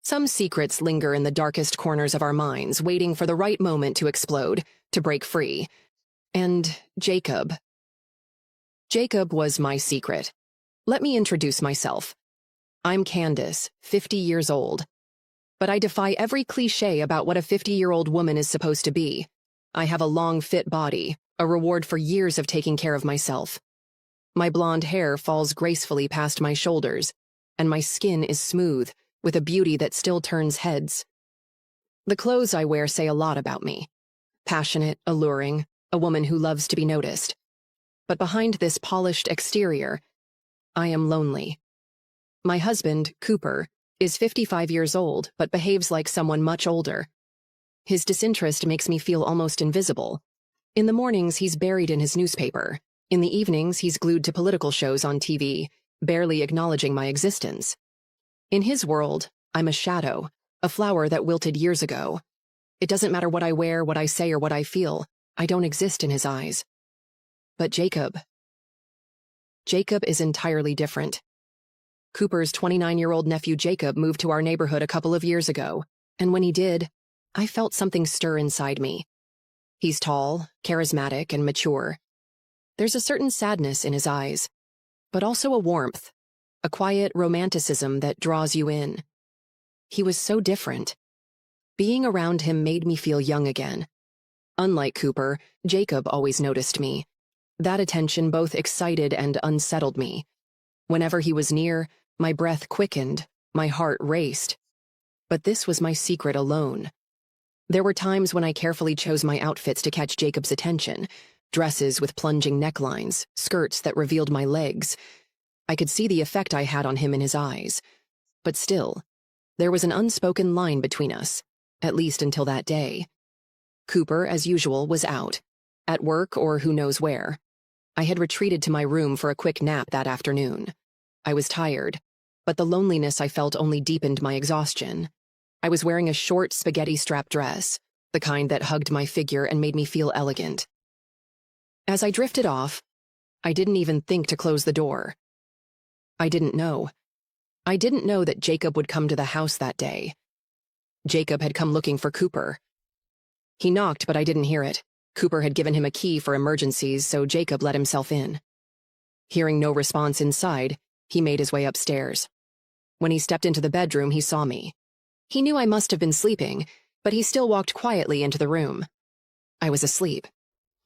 Some secrets linger in the darkest corners of our minds, waiting for the right moment to explode, to break free. And Jacob. Jacob was my secret. Let me introduce myself. I'm Candace, 50 years old. But I defy every cliché about what a 50-year-old woman is supposed to be. I have a long, fit body, a reward for years of taking care of myself. My blonde hair falls gracefully past my shoulders, and my skin is smooth, with a beauty that still turns heads. The clothes I wear say a lot about me. Passionate, alluring, a woman who loves to be noticed. But behind this polished exterior, I am lonely. My husband, Cooper, is 55 years old, but behaves like someone much older. His disinterest makes me feel almost invisible. In the mornings, he's buried in his newspaper. In the evenings, he's glued to political shows on TV, barely acknowledging my existence. In his world, I'm a shadow, a flower that wilted years ago. It doesn't matter what I wear, what I say, or what I feel. I don't exist in his eyes. But Jacob is entirely different. Cooper's 29-year-old nephew Jacob moved to our neighborhood a couple of years ago, and when he did, I felt something stir inside me. He's tall, charismatic, and mature. There's a certain sadness in his eyes, but also a warmth, a quiet romanticism that draws you in. He was so different. Being around him made me feel young again. Unlike Cooper, Jacob always noticed me. That attention both excited and unsettled me. Whenever he was near, my breath quickened, my heart raced. But this was my secret alone. There were times when I carefully chose my outfits to catch Jacob's attention, dresses with plunging necklines, skirts that revealed my legs. I could see the effect I had on him in his eyes. But still, there was an unspoken line between us, at least until that day. Cooper, as usual, was out, at work or who knows where. I had retreated to my room for a quick nap that afternoon. I was tired, but the loneliness I felt only deepened my exhaustion. I was wearing a short spaghetti-strap dress, the kind that hugged my figure and made me feel elegant. As I drifted off, I didn't even think to close the door. I didn't know. I didn't know that Jacob would come to the house that day. Jacob had come looking for Cooper. He knocked, but I didn't hear it. Cooper had given him a key for emergencies, so Jacob let himself in. Hearing no response inside, he made his way upstairs. When he stepped into the bedroom, he saw me. He knew I must have been sleeping, but he still walked quietly into the room. I was asleep.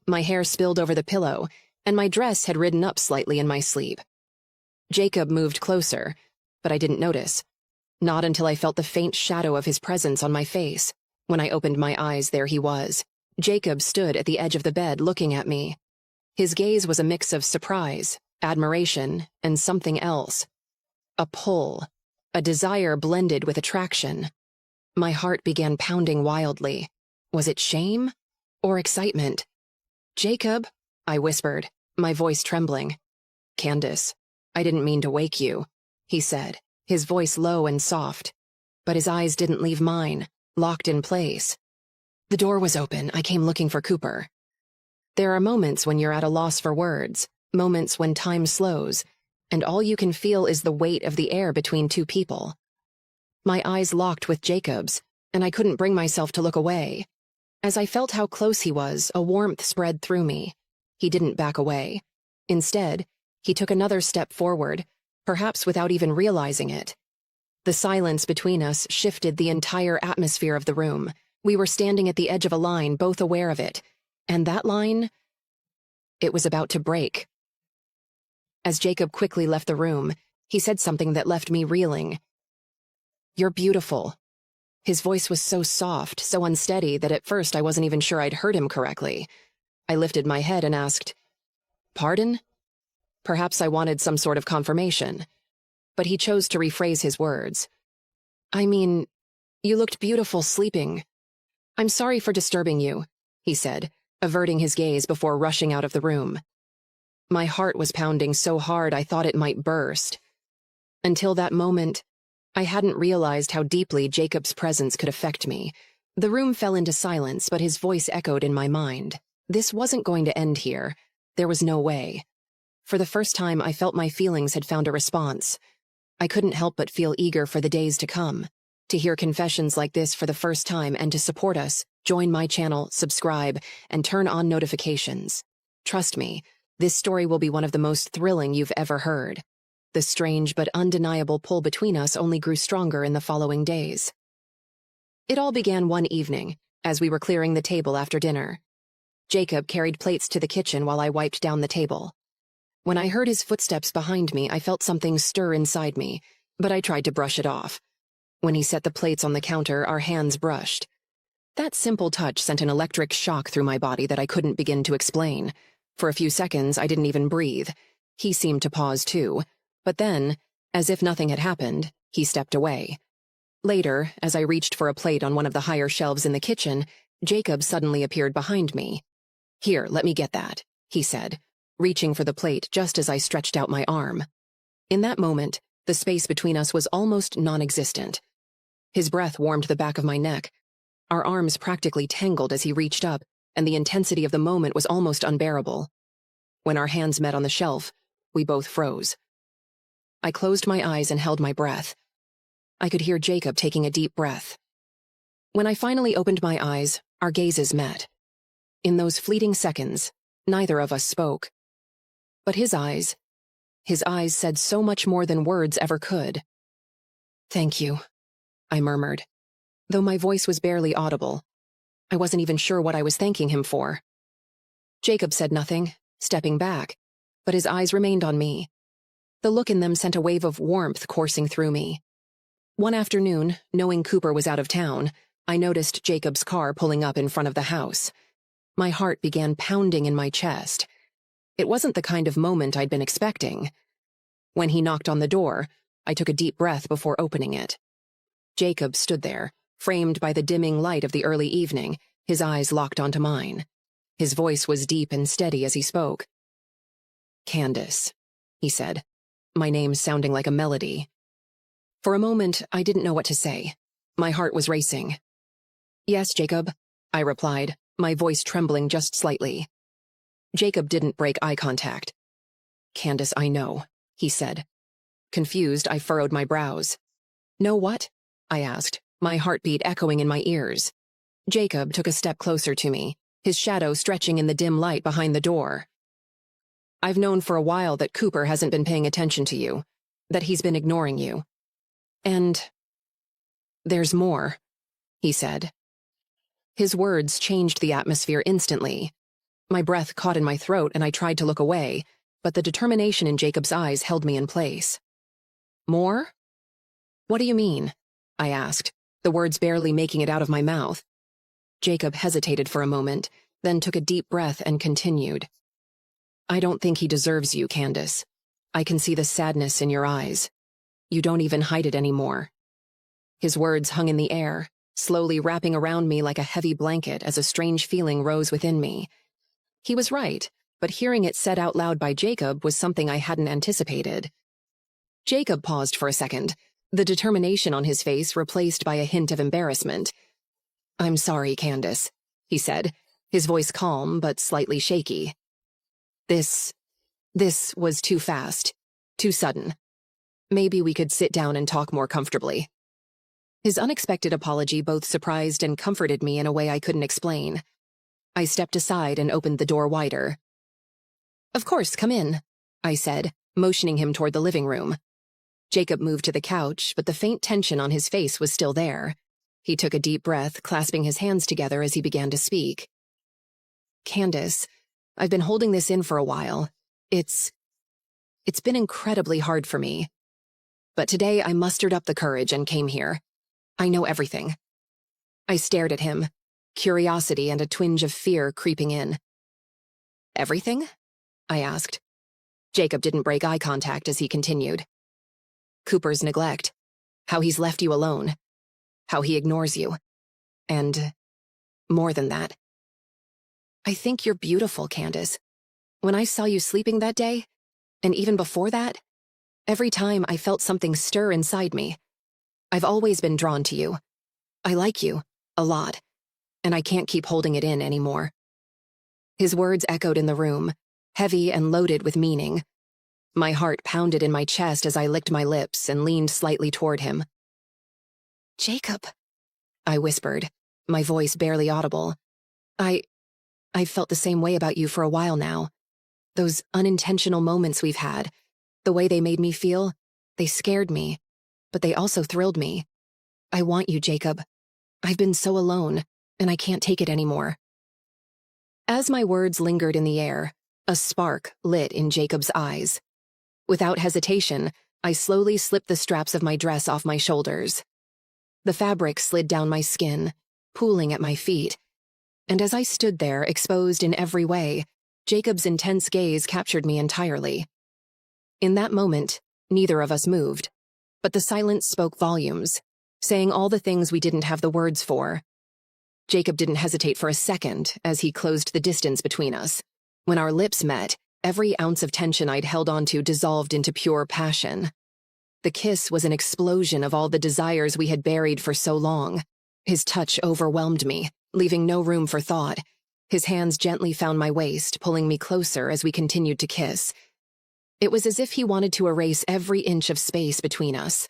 My hair spilled over the pillow, and my dress had ridden up slightly in my sleep. Jacob moved closer, but I didn't notice. Not until I felt the faint shadow of his presence on my face. When I opened my eyes, there he was. Jacob stood at the edge of the bed looking at me. His gaze was a mix of surprise, admiration, and something else. A pull, a desire blended with attraction. My heart began pounding wildly. Was it shame or excitement? "Jacob," I whispered, my voice trembling. "Candace, I didn't mean to wake you," he said, his voice low and soft. But his eyes didn't leave mine, locked in place. The door was open. I came looking for Cooper. There are moments when you're at a loss for words, moments when time slows, and all you can feel is the weight of the air between two people. My eyes locked with Jacob's, and I couldn't bring myself to look away. As I felt how close he was, a warmth spread through me. He didn't back away. Instead, he took another step forward, perhaps without even realizing it. The silence between us shifted the entire atmosphere of the room. We were standing at the edge of a line, both aware of it. And that line, it was about to break. As Jacob quickly left the room, he said something that left me reeling. "You're beautiful." His voice was so soft, so unsteady, that at first I wasn't even sure I'd heard him correctly. I lifted my head and asked, "Pardon?" Perhaps I wanted some sort of confirmation. But he chose to rephrase his words. "I mean, you looked beautiful sleeping." "I'm sorry for disturbing you," he said, averting his gaze before rushing out of the room. My heart was pounding so hard I thought it might burst. Until that moment, I hadn't realized how deeply Jacob's presence could affect me. The room fell into silence, but his voice echoed in my mind. This wasn't going to end here. There was no way. For the first time, I felt my feelings had found a response. I couldn't help but feel eager for the days to come. To hear confessions like this for the first time and to support us, join my channel, subscribe, and turn on notifications. Trust me, this story will be one of the most thrilling you've ever heard. The strange but undeniable pull between us only grew stronger in the following days. It all began one evening, as we were clearing the table after dinner. Jacob carried plates to the kitchen while I wiped down the table. When I heard his footsteps behind me, I felt something stir inside me, but I tried to brush it off. When he set the plates on the counter, our hands brushed. That simple touch sent an electric shock through my body that I couldn't begin to explain. For a few seconds, I didn't even breathe. He seemed to pause too. But then, as if nothing had happened, he stepped away. Later, as I reached for a plate on one of the higher shelves in the kitchen, Jacob suddenly appeared behind me. "Here, let me get that," he said, reaching for the plate just as I stretched out my arm. In that moment, the space between us was almost non-existent. His breath warmed the back of my neck. Our arms practically tangled as he reached up, and the intensity of the moment was almost unbearable. When our hands met on the shelf, we both froze. I closed my eyes and held my breath. I could hear Jacob taking a deep breath. When I finally opened my eyes, our gazes met. In those fleeting seconds, neither of us spoke. But his eyes said so much more than words ever could. "Thank you," I murmured, though my voice was barely audible. I wasn't even sure what I was thanking him for. Jacob said nothing, stepping back, but his eyes remained on me. The look in them sent a wave of warmth coursing through me. One afternoon, knowing Cooper was out of town, I noticed Jacob's car pulling up in front of the house. My heart began pounding in my chest. It wasn't the kind of moment I'd been expecting. When he knocked on the door, I took a deep breath before opening it. Jacob stood there, framed by the dimming light of the early evening, his eyes locked onto mine. His voice was deep and steady as he spoke. "Candace," he said, my name sounding like a melody. For a moment, I didn't know what to say. My heart was racing. "Yes, Jacob," I replied, my voice trembling just slightly. Jacob didn't break eye contact. "Candace, I know," he said. Confused, I furrowed my brows. "Know what?" I asked, my heartbeat echoing in my ears. Jacob took a step closer to me, his shadow stretching in the dim light behind the door. "I've known for a while that Cooper hasn't been paying attention to you, that he's been ignoring you. And there's more," he said. His words changed the atmosphere instantly. My breath caught in my throat and I tried to look away, but the determination in Jacob's eyes held me in place. "More? What do you mean?" I asked, the words barely making it out of my mouth. Jacob hesitated for a moment, then took a deep breath and continued. "I don't think he deserves you, Candace. I can see the sadness in your eyes. You don't even hide it anymore." His words hung in the air, slowly wrapping around me like a heavy blanket as a strange feeling rose within me. He was right, but hearing it said out loud by Jacob was something I hadn't anticipated. Jacob paused for a second, the determination on his face replaced by a hint of embarrassment. "I'm sorry, Candace," he said, his voice calm but slightly shaky. This was too fast, too sudden. Maybe we could sit down and talk more comfortably." His unexpected apology both surprised and comforted me in a way I couldn't explain. I stepped aside and opened the door wider. "Of course, come in," I said, motioning him toward the living room. Jacob moved to the couch, but the faint tension on his face was still there. He took a deep breath, clasping his hands together as he began to speak. "Candace, I've been holding this in for a while. It's been incredibly hard for me. But today I mustered up the courage and came here. I know everything." I stared at him, curiosity and a twinge of fear creeping in. "Everything?" I asked. Jacob didn't break eye contact as he continued. "Cooper's neglect, how he's left you alone, how he ignores you, and more than that. I think you're beautiful, Candace. When I saw you sleeping that day, and even before that, every time I felt something stir inside me. I've always been drawn to you. I like you, a lot, and I can't keep holding it in anymore." His words echoed in the room, heavy and loaded with meaning. My heart pounded in my chest as I licked my lips and leaned slightly toward him. Jacob, I whispered, my voice barely audible. I've felt the same way about you for a while now. Those unintentional moments we've had, the way they made me feel, they scared me, but they also thrilled me. I want you, Jacob. I've been so alone, and I can't take it anymore. As my words lingered in the air, a spark lit in Jacob's eyes. Without hesitation, I slowly slipped the straps of my dress off my shoulders. The fabric slid down my skin, pooling at my feet, and as I stood there, exposed in every way, Jacob's intense gaze captured me entirely. In that moment, neither of us moved, but the silence spoke volumes, saying all the things we didn't have the words for. Jacob didn't hesitate for a second as he closed the distance between us. When our lips met, every ounce of tension I'd held onto dissolved into pure passion. The kiss was an explosion of all the desires we had buried for so long. His touch overwhelmed me, leaving no room for thought. His hands gently found my waist, pulling me closer as we continued to kiss. It was as if he wanted to erase every inch of space between us.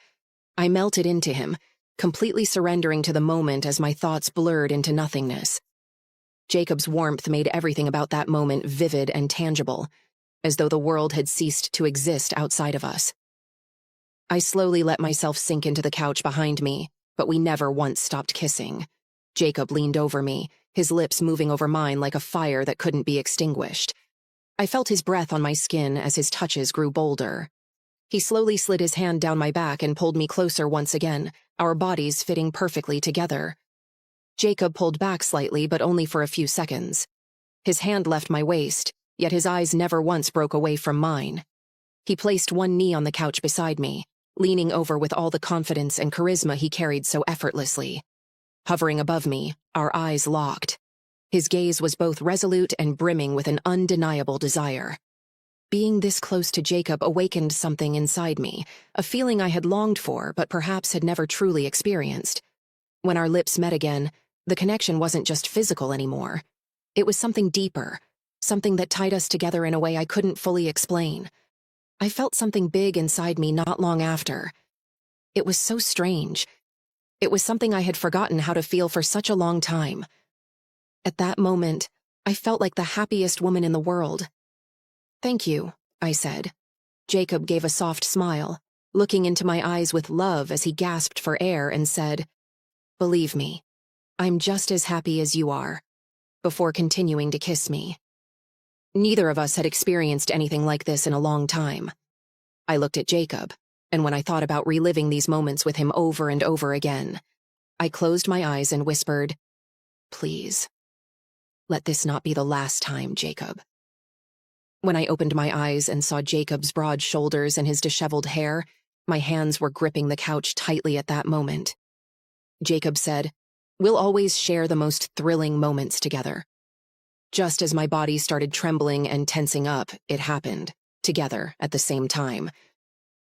I melted into him, completely surrendering to the moment as my thoughts blurred into nothingness. Jacob's warmth made everything about that moment vivid and tangible, as though the world had ceased to exist outside of us. I slowly let myself sink into the couch behind me, but we never once stopped kissing. Jacob leaned over me, his lips moving over mine like a fire that couldn't be extinguished. I felt his breath on my skin as his touches grew bolder. He slowly slid his hand down my back and pulled me closer once again, our bodies fitting perfectly together. Jacob pulled back slightly, but only for a few seconds. His hand left my waist, yet his eyes never once broke away from mine. He placed one knee on the couch beside me, leaning over with all the confidence and charisma he carried so effortlessly. Hovering above me, our eyes locked. His gaze was both resolute and brimming with an undeniable desire. Being this close to Jacob awakened something inside me, a feeling I had longed for but perhaps had never truly experienced. When our lips met again, the connection wasn't just physical anymore. It was something deeper, something that tied us together in a way I couldn't fully explain. I felt something big inside me not long after. It was so strange. It was something I had forgotten how to feel for such a long time. At that moment, I felt like the happiest woman in the world. "Thank you," I said. Jacob gave a soft smile, looking into my eyes with love as he gasped for air and said, "Believe me, I'm just as happy as you are," before continuing to kiss me. Neither of us had experienced anything like this in a long time. I looked at Jacob, and when I thought about reliving these moments with him over and over again, I closed my eyes and whispered, "Please, let this not be the last time, Jacob." When I opened my eyes and saw Jacob's broad shoulders and his disheveled hair, my hands were gripping the couch tightly at that moment. Jacob said, "We'll always share the most thrilling moments together." Just as my body started trembling and tensing up, it happened, together at the same time.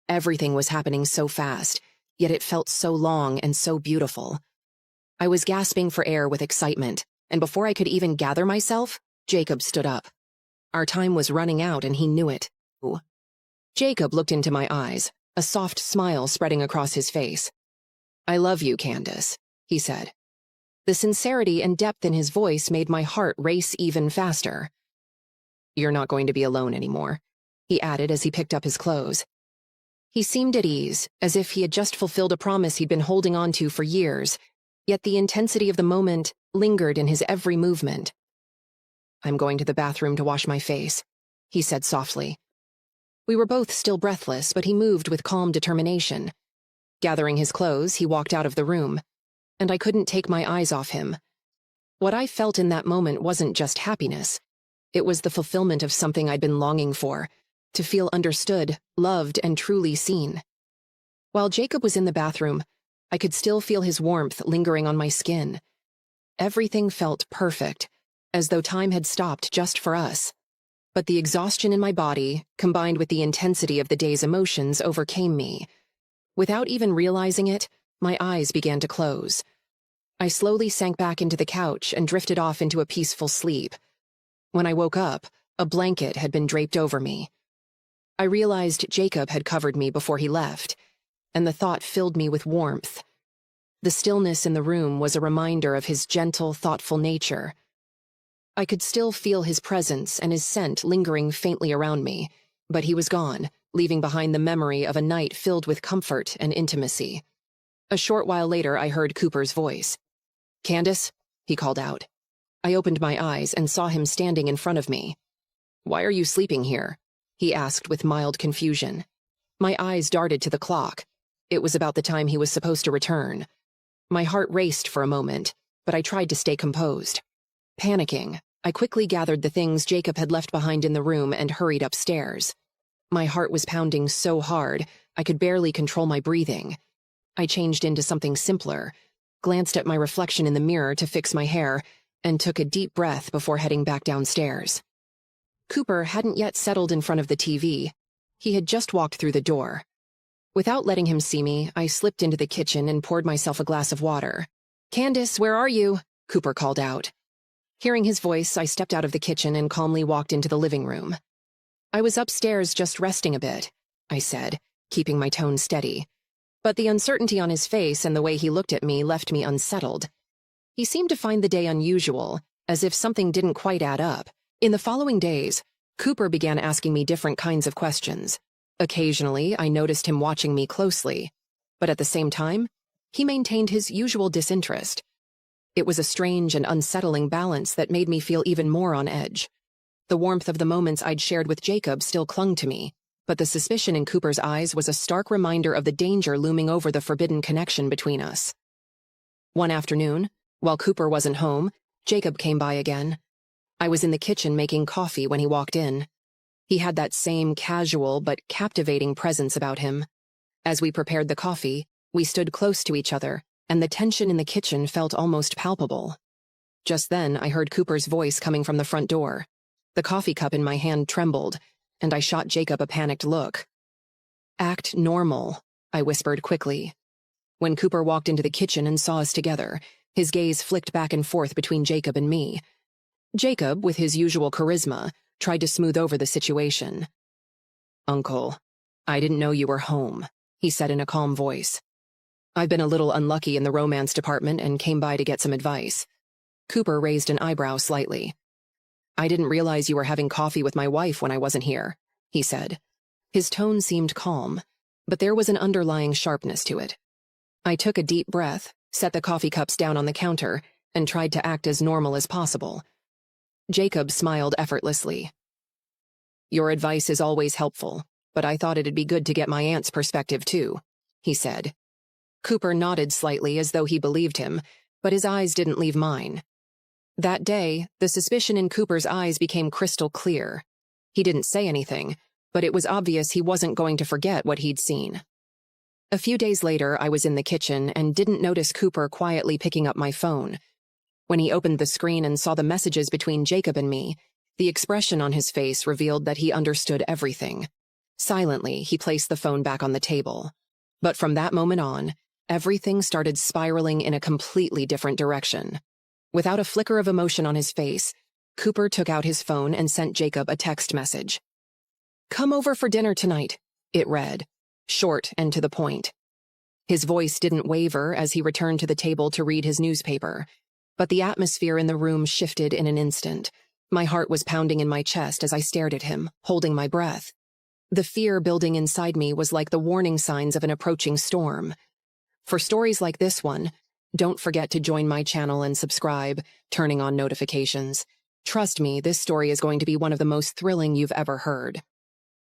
Everything was happening so fast, yet it felt so long and so beautiful. I was gasping for air with excitement, and before I could even gather myself, Jacob stood up. Our time was running out, and he knew it. Jacob looked into my eyes, a soft smile spreading across his face. "I love you, Candace," he said. The sincerity and depth in his voice made my heart race even faster. "You're not going to be alone anymore," he added as he picked up his clothes. He seemed at ease, as if he had just fulfilled a promise he'd been holding on to for years, yet the intensity of the moment lingered in his every movement. "I'm going to the bathroom to wash my face," he said softly. We were both still breathless, but he moved with calm determination. Gathering his clothes, he walked out of the room, and I couldn't take my eyes off him. What I felt in that moment wasn't just happiness. It was the fulfillment of something I'd been longing for, to feel understood, loved, and truly seen. While Jacob was in the bathroom, I could still feel his warmth lingering on my skin. Everything felt perfect, as though time had stopped just for us. But the exhaustion in my body, combined with the intensity of the day's emotions, overcame me. Without even realizing it, my eyes began to close. I slowly sank back into the couch and drifted off into a peaceful sleep. When I woke up, a blanket had been draped over me. I realized Jacob had covered me before he left, and the thought filled me with warmth. The stillness in the room was a reminder of his gentle, thoughtful nature. I could still feel his presence and his scent lingering faintly around me, but he was gone, leaving behind the memory of a night filled with comfort and intimacy. A short while later, I heard Cooper's voice. "Candace?" he called out. I opened my eyes and saw him standing in front of me. "Why are you sleeping here?" he asked with mild confusion. My eyes darted to the clock. It was about the time he was supposed to return. My heart raced for a moment, but I tried to stay composed. Panicking, I quickly gathered the things Jacob had left behind in the room and hurried upstairs. My heart was pounding so hard, I could barely control my breathing. I changed into something simpler, glanced at my reflection in the mirror to fix my hair, and took a deep breath before heading back downstairs. Cooper hadn't yet settled in front of the TV. He had just walked through the door. Without letting him see me, I slipped into the kitchen and poured myself a glass of water. "Candace, where are you?" Cooper called out. Hearing his voice, I stepped out of the kitchen and calmly walked into the living room. "I was upstairs just resting a bit," I said, keeping my tone steady. But the uncertainty on his face and the way he looked at me left me unsettled. He seemed to find the day unusual, as if something didn't quite add up. In the following days, Cooper began asking me different kinds of questions. Occasionally, I noticed him watching me closely, but at the same time, he maintained his usual disinterest. It was a strange and unsettling balance that made me feel even more on edge. The warmth of the moments I'd shared with Jacob still clung to me, but the suspicion in Cooper's eyes was a stark reminder of the danger looming over the forbidden connection between us. One afternoon, while Cooper wasn't home, Jacob came by again. I was in the kitchen making coffee when he walked in. He had that same casual but captivating presence about him. As we prepared the coffee, we stood close to each other, and the tension in the kitchen felt almost palpable. Just then, I heard Cooper's voice coming from the front door. The coffee cup in my hand trembled, and I shot Jacob a panicked look. "Act normal," I whispered quickly. When Cooper walked into the kitchen and saw us together, his gaze flicked back and forth between Jacob and me. Jacob, with his usual charisma, tried to smooth over the situation. "Uncle, I didn't know you were home," he said in a calm voice. "I've been a little unlucky in the romance department and came by to get some advice." Cooper raised an eyebrow slightly. "I didn't realize you were having coffee with my wife when I wasn't here," he said. His tone seemed calm, but there was an underlying sharpness to it. I took a deep breath, set the coffee cups down on the counter, and tried to act as normal as possible. Jacob smiled effortlessly. "Your advice is always helpful, but I thought it'd be good to get my aunt's perspective too," he said. Cooper nodded slightly as though he believed him, but his eyes didn't leave mine. That day, the suspicion in Cooper's eyes became crystal clear. He didn't say anything, but it was obvious he wasn't going to forget what he'd seen. A few days later, I was in the kitchen and didn't notice Cooper quietly picking up my phone. When he opened the screen and saw the messages between Jacob and me, the expression on his face revealed that he understood everything. Silently, he placed the phone back on the table. But from that moment on, everything started spiraling in a completely different direction. Without a flicker of emotion on his face, Cooper took out his phone and sent Jacob a text message. "Come over for dinner tonight," it read, short and to the point. His voice didn't waver as he returned to the table to read his newspaper, but the atmosphere in the room shifted in an instant. My heart was pounding in my chest as I stared at him, holding my breath. The fear building inside me was like the warning signs of an approaching storm. For stories like this one, don't forget to join my channel and subscribe, turning on notifications. Trust me, this story is going to be one of the most thrilling you've ever heard.